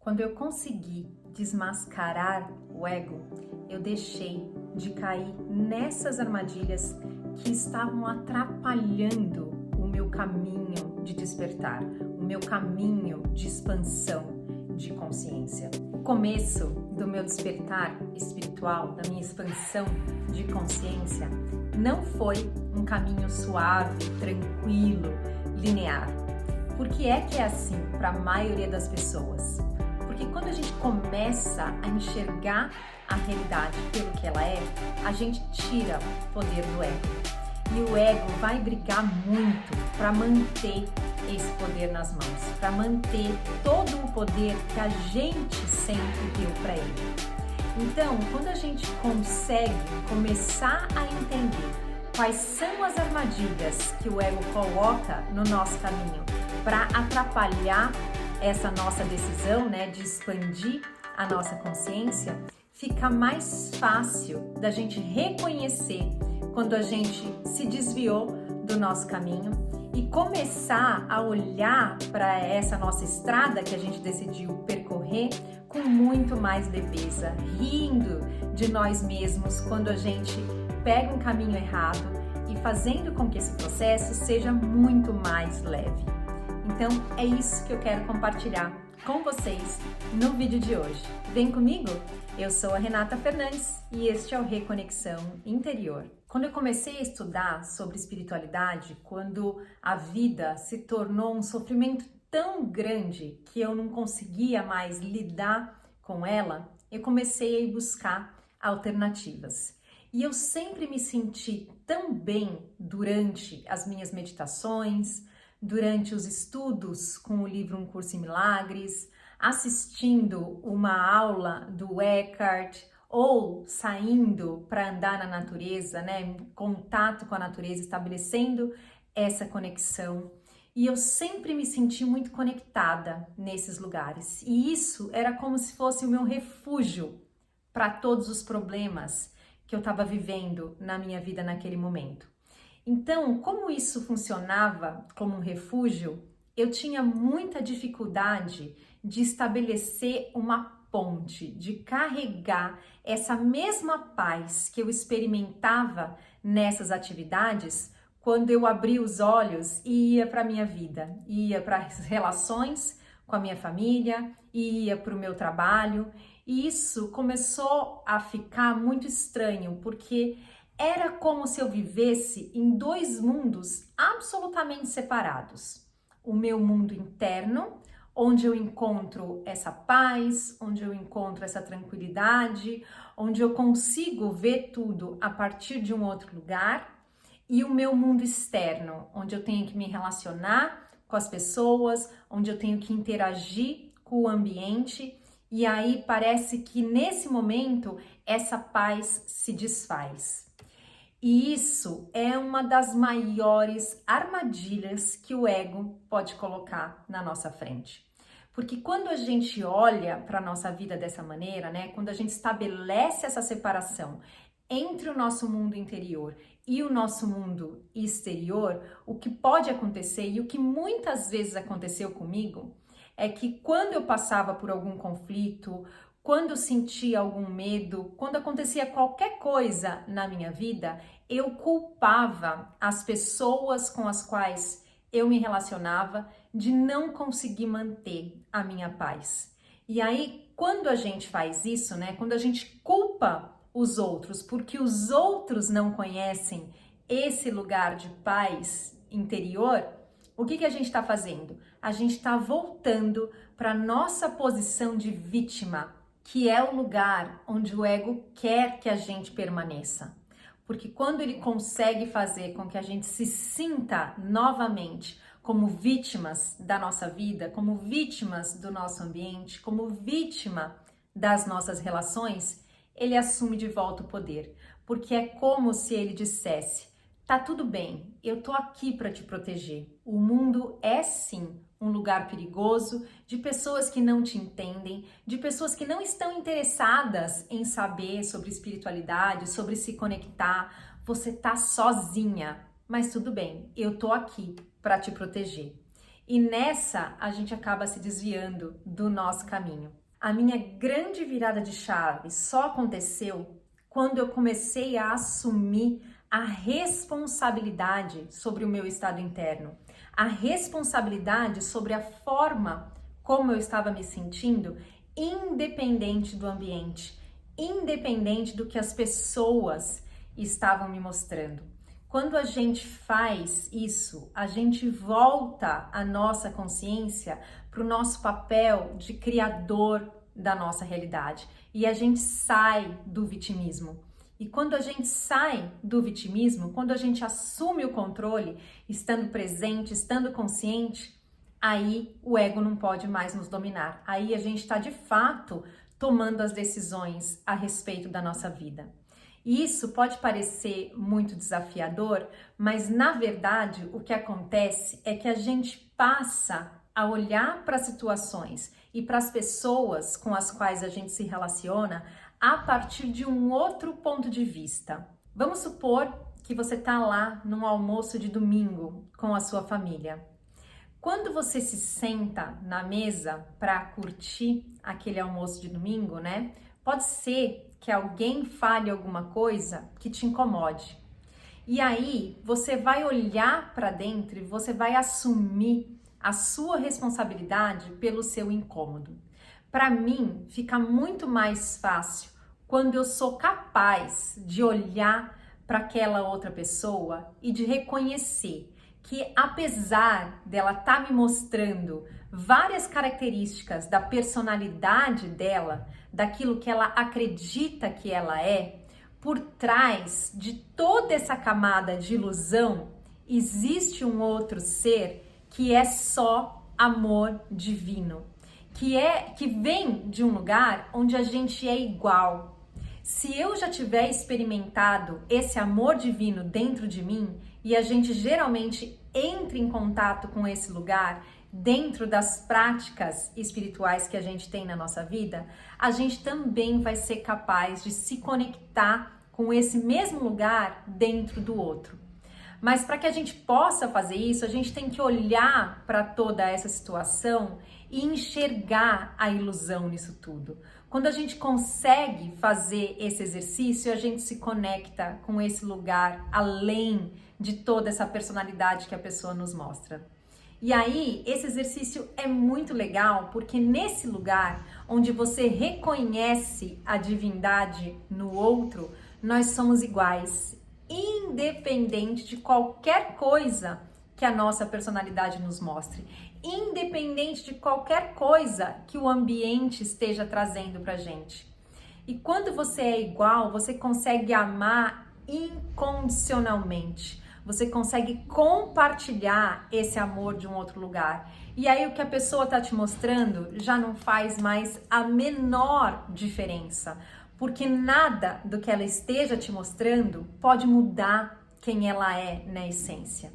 Quando eu consegui desmascarar o ego, eu deixei de cair nessas armadilhas que estavam atrapalhando o meu caminho de despertar, o meu caminho de expansão de consciência. O começo do meu despertar espiritual, da minha expansão de consciência, não foi um caminho suave, tranquilo, linear. Por que é assim para a maioria das pessoas? Porque quando a gente começa a enxergar a realidade pelo que ela é, a gente tira o poder do ego. E o ego vai brigar muito para manter esse poder nas mãos, para manter todo o poder que a gente sempre deu para ele. Então, quando a gente consegue começar a entender quais são as armadilhas que o ego coloca no nosso caminho para atrapalhar essa nossa decisão, de expandir a nossa consciência, fica mais fácil da gente reconhecer quando a gente se desviou do nosso caminho e começar a olhar para essa nossa estrada que a gente decidiu percorrer com muito mais leveza, rindo de nós mesmos quando a gente pega um caminho errado e fazendo com que esse processo seja muito mais leve. Então é isso que eu quero compartilhar com vocês no vídeo de hoje. Vem comigo? Eu sou a Renata Fernandes e este é o Reconexão Interior. Quando eu comecei a estudar sobre espiritualidade, quando a vida se tornou um sofrimento tão grande que eu não conseguia mais lidar com ela, eu comecei a buscar alternativas. E eu sempre me senti tão bem durante as minhas meditações, durante os estudos com o livro Um Curso em Milagres, assistindo uma aula do Eckhart ou saindo para andar na natureza, em contato com a natureza, estabelecendo essa conexão. E eu sempre me senti muito conectada nesses lugares. E isso era como se fosse o meu refúgio para todos os problemas que eu estava vivendo na minha vida naquele momento. Então, como isso funcionava como um refúgio, eu tinha muita dificuldade de estabelecer uma ponte, de carregar essa mesma paz que eu experimentava nessas atividades quando eu abria os olhos e ia para a minha vida, ia para as relações com a minha família, ia para o meu trabalho. E isso começou a ficar muito estranho, porque era como se eu vivesse em dois mundos absolutamente separados. O meu mundo interno, onde eu encontro essa paz, onde eu encontro essa tranquilidade, onde eu consigo ver tudo a partir de um outro lugar, e o meu mundo externo, onde eu tenho que me relacionar com as pessoas, onde eu tenho que interagir com o ambiente, e aí parece que nesse momento essa paz se desfaz. E isso é uma das maiores armadilhas que o ego pode colocar na nossa frente. Porque quando a gente olha para a nossa vida dessa maneira, quando a gente estabelece essa separação entre o nosso mundo interior e o nosso mundo exterior, o que pode acontecer e o que muitas vezes aconteceu comigo é que quando eu passava por algum conflito, quando eu sentia algum medo, quando acontecia qualquer coisa na minha vida, eu culpava as pessoas com as quais eu me relacionava de não conseguir manter a minha paz. E aí, quando a gente faz isso, quando a gente culpa os outros porque os outros não conhecem esse lugar de paz interior, o que a gente está fazendo? A gente está voltando para a nossa posição de vítima, que é o lugar onde o ego quer que a gente permaneça. Porque quando ele consegue fazer com que a gente se sinta novamente como vítimas da nossa vida, como vítimas do nosso ambiente, como vítima das nossas relações, ele assume de volta o poder. Porque é como se ele dissesse: tá tudo bem, eu tô aqui para te proteger. O mundo é sim um lugar perigoso, de pessoas que não te entendem, de pessoas que não estão interessadas em saber sobre espiritualidade, sobre se conectar. Você tá sozinha, mas tudo bem, eu tô aqui para te proteger. E nessa a gente acaba se desviando do nosso caminho. A minha grande virada de chave só aconteceu quando eu comecei a assumir a responsabilidade sobre o meu estado interno, a responsabilidade sobre a forma como eu estava me sentindo, independente do ambiente, independente do que as pessoas estavam me mostrando. Quando a gente faz isso, a gente volta a nossa consciência para o nosso papel de criador da nossa realidade e a gente sai do vitimismo. E quando a gente sai do vitimismo, quando a gente assume o controle, estando presente, estando consciente, aí o ego não pode mais nos dominar. Aí a gente está de fato tomando as decisões a respeito da nossa vida. E isso pode parecer muito desafiador, mas na verdade o que acontece é que a gente passa a olhar para as situações e para as pessoas com as quais a gente se relaciona a partir de um outro ponto de vista. Vamos supor que você está lá num almoço de domingo com a sua família. Quando você se senta na mesa para curtir aquele almoço de domingo, né? Pode ser que alguém fale alguma coisa que te incomode. E aí você vai olhar para dentro e você vai assumir a sua responsabilidade pelo seu incômodo. Para mim, fica muito mais fácil quando eu sou capaz de olhar para aquela outra pessoa e de reconhecer que, apesar dela estar me mostrando várias características da personalidade dela, daquilo que ela acredita que ela é, por trás de toda essa camada de ilusão, existe um outro ser que é só amor divino, que vem de um lugar onde a gente é igual. Se eu já tiver experimentado esse amor divino dentro de mim, e a gente geralmente entra em contato com esse lugar dentro das práticas espirituais que a gente tem na nossa vida, a gente também vai ser capaz de se conectar com esse mesmo lugar dentro do outro. Mas para que a gente possa fazer isso, a gente tem que olhar para toda essa situação e enxergar a ilusão nisso tudo. Quando a gente consegue fazer esse exercício, a gente se conecta com esse lugar além de toda essa personalidade que a pessoa nos mostra. E aí, esse exercício é muito legal porque nesse lugar onde você reconhece a divindade no outro, nós somos iguais, independente de qualquer coisa que a nossa personalidade nos mostre, independente de qualquer coisa que o ambiente esteja trazendo pra gente. E quando você é igual, você consegue amar incondicionalmente. Você consegue compartilhar esse amor de um outro lugar. E aí o que a pessoa está te mostrando já não faz mais a menor diferença, porque nada do que ela esteja te mostrando pode mudar quem ela é na essência.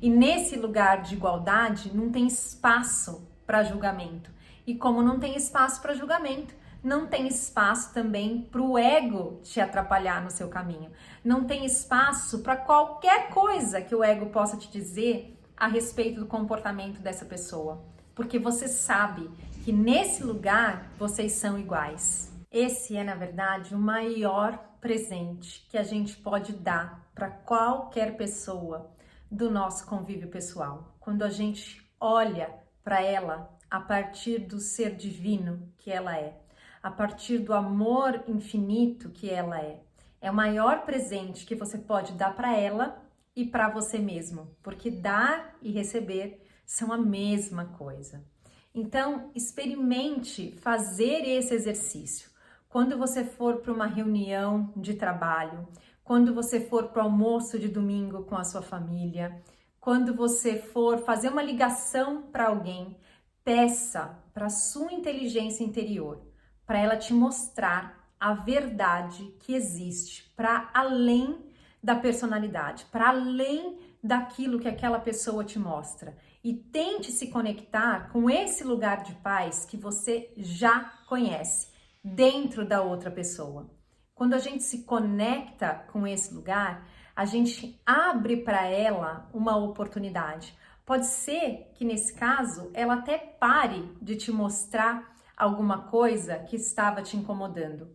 E nesse lugar de igualdade não tem espaço para julgamento. E como não tem espaço para julgamento, não tem espaço também para o ego te atrapalhar no seu caminho. Não tem espaço para qualquer coisa que o ego possa te dizer a respeito do comportamento dessa pessoa. Porque você sabe que nesse lugar vocês são iguais. Esse é, na verdade, o maior presente que a gente pode dar para qualquer pessoa do nosso convívio pessoal. Quando a gente olha para ela a partir do ser divino que ela é, a partir do amor infinito que ela é. É o maior presente que você pode dar para ela e para você mesmo, porque dar e receber são a mesma coisa. Então, experimente fazer esse exercício. Quando você for para uma reunião de trabalho, quando você for para o almoço de domingo com a sua família, quando você for fazer uma ligação para alguém, peça para a sua inteligência interior, para ela te mostrar a verdade que existe para além da personalidade, para além daquilo que aquela pessoa te mostra. E tente se conectar com esse lugar de paz que você já conhece dentro da outra pessoa. Quando a gente se conecta com esse lugar, a gente abre para ela uma oportunidade, Pode ser que nesse caso ela até pare de te mostrar alguma coisa que estava te incomodando.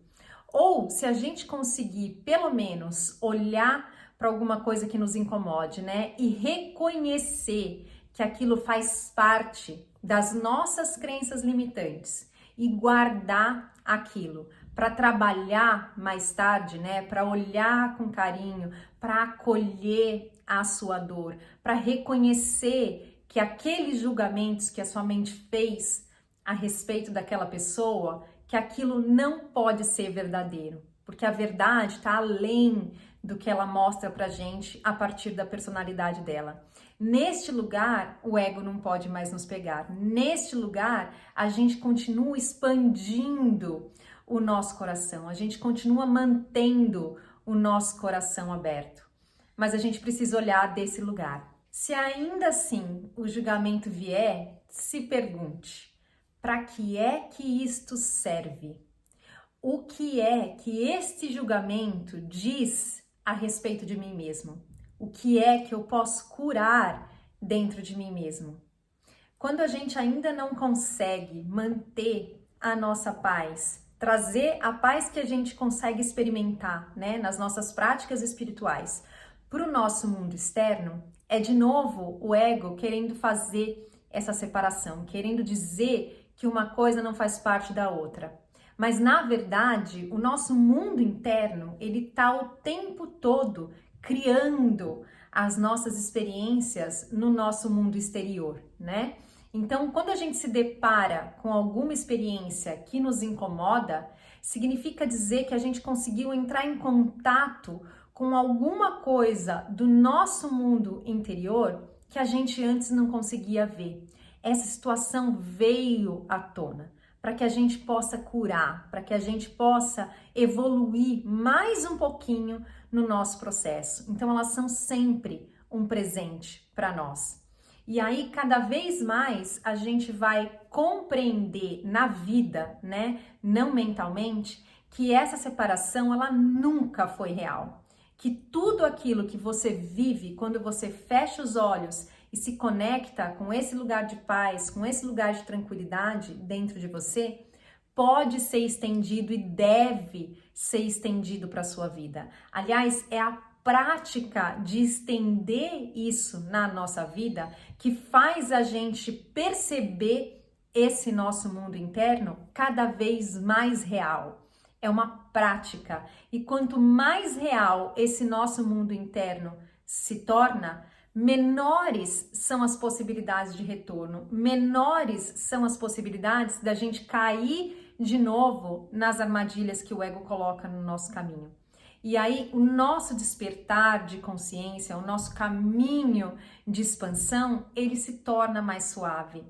Ou se a gente conseguir pelo menos olhar para alguma coisa que nos incomode, né, e reconhecer que aquilo faz parte das nossas crenças limitantes e guardar aquilo para trabalhar mais tarde, né, para olhar com carinho, para acolher a sua dor, para reconhecer que aqueles julgamentos que a sua mente fez a respeito daquela pessoa, que aquilo não pode ser verdadeiro, porque a verdade está além do que ela mostra pra gente a partir da personalidade dela. Neste lugar, o ego não pode mais nos pegar. Neste lugar, a gente continua expandindo o nosso coração, a gente continua mantendo o nosso coração aberto. Mas a gente precisa olhar desse lugar. Se ainda assim o julgamento vier, se pergunte: para que é que isto serve? O que é que este julgamento diz a respeito de mim mesmo? O que é que eu posso curar dentro de mim mesmo? Quando a gente ainda não consegue manter a nossa paz, trazer a paz que a gente consegue experimentar, né, nas nossas práticas espirituais, para o nosso mundo externo, é de novo o ego querendo fazer essa separação, querendo dizer que uma coisa não faz parte da outra. Mas na verdade, o nosso mundo interno, ele tá o tempo todo criando as nossas experiências no nosso mundo exterior, né? Então, quando a gente se depara com alguma experiência que nos incomoda, significa dizer que a gente conseguiu entrar em contato com alguma coisa do nosso mundo interior que a gente antes não conseguia ver. Essa situação veio à tona para que a gente possa curar, para que a gente possa evoluir mais um pouquinho no nosso processo. Então, elas são sempre um presente para nós. E aí, cada vez mais, a gente vai compreender na vida, né, não mentalmente, que essa separação, ela nunca foi real. Que tudo aquilo que você vive quando você fecha os olhos e se conecta com esse lugar de paz, com esse lugar de tranquilidade dentro de você, pode ser estendido e deve ser estendido para a sua vida. Aliás, é a prática de estender isso na nossa vida que faz a gente perceber esse nosso mundo interno cada vez mais real. É uma prática. E quanto mais real esse nosso mundo interno se torna, menores são as possibilidades de retorno, menores são as possibilidades da gente cair de novo nas armadilhas que o ego coloca no nosso caminho. E aí o nosso despertar de consciência, o nosso caminho de expansão, ele se torna mais suave.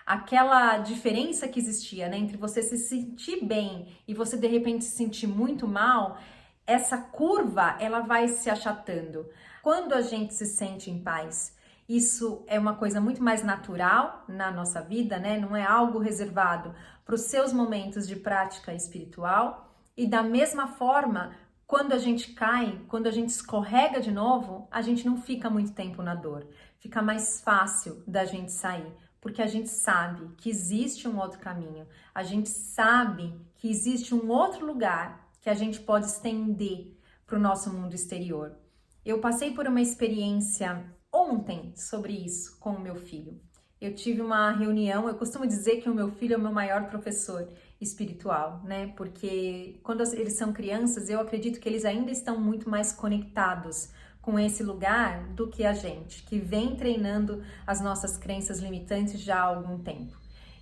Aquela diferença que existia, né, entre você se sentir bem e você de repente se sentir muito mal, essa curva ela vai se achatando. Quando a gente se sente em paz, isso é uma coisa muito mais natural na nossa vida, né? Não é algo reservado para os seus momentos de prática espiritual. E da mesma forma, quando a gente cai, quando a gente escorrega de novo, a gente não fica muito tempo na dor. Fica mais fácil da gente sair, porque a gente sabe que existe um outro caminho. A gente sabe que existe um outro lugar que a gente pode estender para o nosso mundo exterior. Eu passei por uma experiência ontem sobre isso com o meu filho. Eu tive uma reunião, eu costumo dizer que o meu filho é o meu maior professor espiritual, né? Porque quando eles são crianças, eu acredito que eles ainda estão muito mais conectados com esse lugar do que a gente, que vem treinando as nossas crenças limitantes já há algum tempo.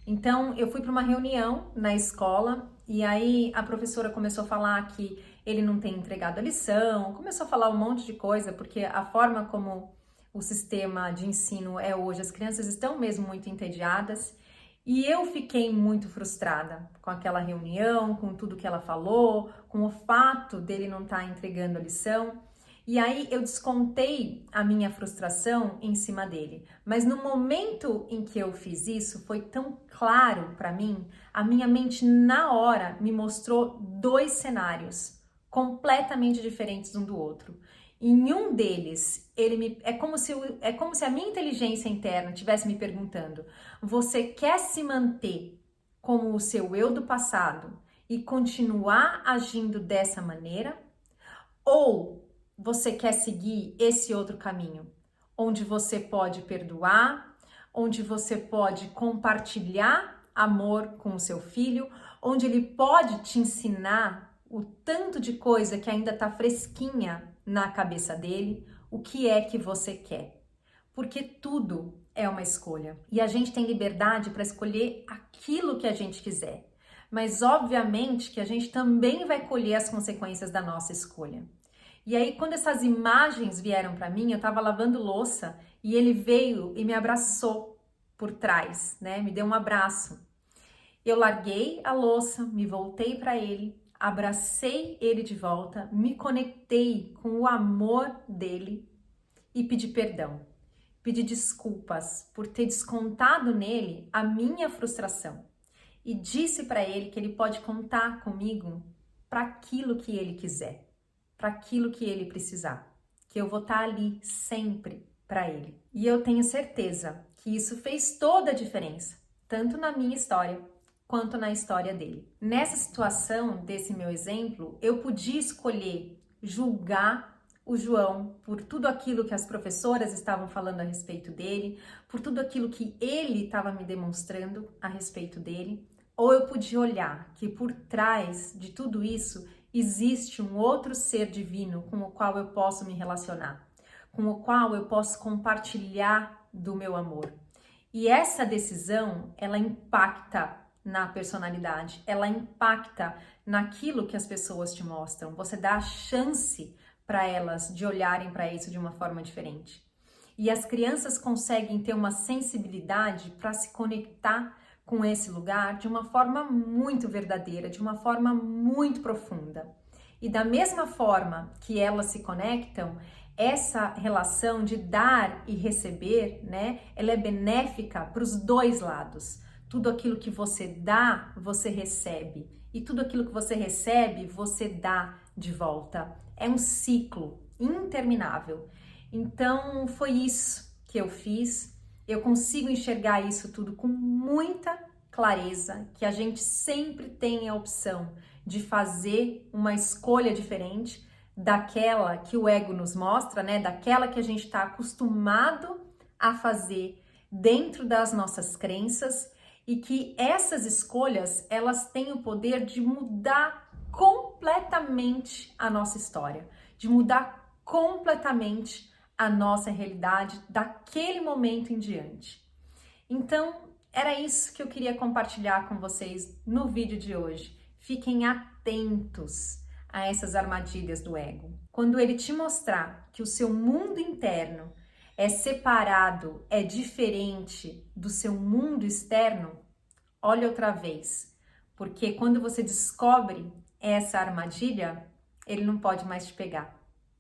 Então, eu fui para uma reunião na escola e aí a professora começou a falar que ele não tem entregado a lição, começou a falar um monte de coisa, porque a forma como o sistema de ensino é hoje, as crianças estão mesmo muito entediadas e eu fiquei muito frustrada com aquela reunião, com tudo que ela falou, com o fato dele não estar entregando a lição. E aí eu descontei a minha frustração em cima dele. Mas no momento em que eu fiz isso, foi tão claro para mim, a minha mente na hora me mostrou dois cenários completamente diferentes um do outro. Em um deles, é como se a minha inteligência interna estivesse me perguntando: você quer se manter como o seu eu do passado e continuar agindo dessa maneira? Ou você quer seguir esse outro caminho, onde você pode perdoar, onde você pode compartilhar amor com o seu filho, onde ele pode te ensinar o tanto de coisa que ainda está fresquinha na cabeça dele, o que é que você quer? Porque tudo é uma escolha e a gente tem liberdade para escolher aquilo que a gente quiser. Mas obviamente que a gente também vai colher as consequências da nossa escolha. E aí, quando essas imagens vieram para mim, eu estava lavando louça e ele veio e me abraçou por trás, né? Me deu um abraço. Eu larguei a louça, me voltei para ele, abracei ele de volta, me conectei com o amor dele e pedi perdão. Pedi desculpas por ter descontado nele a minha frustração. E disse para ele que ele pode contar comigo para aquilo que ele quiser, para aquilo que ele precisar, que eu vou estar ali sempre para ele. E eu tenho certeza que isso fez toda a diferença, tanto na minha história quanto na história dele. Nessa situação desse meu exemplo, eu podia escolher julgar o João por tudo aquilo que as professoras estavam falando a respeito dele, por tudo aquilo que ele estava me demonstrando a respeito dele, ou eu podia olhar que por trás de tudo isso existe um outro ser divino com o qual eu posso me relacionar, com o qual eu posso compartilhar do meu amor. E essa decisão, ela impacta na personalidade, ela impacta naquilo que as pessoas te mostram. Você dá a chance para elas de olharem para isso de uma forma diferente. E as crianças conseguem ter uma sensibilidade para se conectar com esse lugar de uma forma muito verdadeira, de uma forma muito profunda. E da mesma forma que elas se conectam, essa relação de dar e receber, né, ela é benéfica para os dois lados. Tudo aquilo que você dá, você recebe. E tudo aquilo que você recebe, você dá de volta. É um ciclo interminável. Então, foi isso que eu fiz. Eu consigo enxergar isso tudo com muita clareza, que a gente sempre tem a opção de fazer uma escolha diferente daquela que o ego nos mostra, né? Daquela que a gente está acostumado a fazer dentro das nossas crenças, e que essas escolhas, elas têm o poder de mudar completamente a nossa história, de mudar completamente a nossa realidade daquele momento em diante. Então, era isso que eu queria compartilhar com vocês no vídeo de hoje. Fiquem atentos a essas armadilhas do ego. Quando ele te mostrar que o seu mundo interno é separado, é diferente do seu mundo externo, olha outra vez, porque quando você descobre essa armadilha, ele não pode mais te pegar,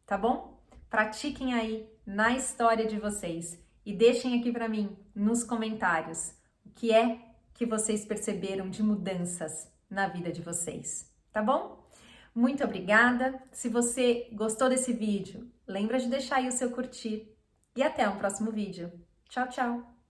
tá bom? Pratiquem aí na história de vocês e deixem aqui para mim nos comentários o que é que vocês perceberam de mudanças na vida de vocês, tá bom? Muito obrigada. Se você gostou desse vídeo, lembra de deixar aí o seu curtir. E até o próximo vídeo. Tchau, tchau!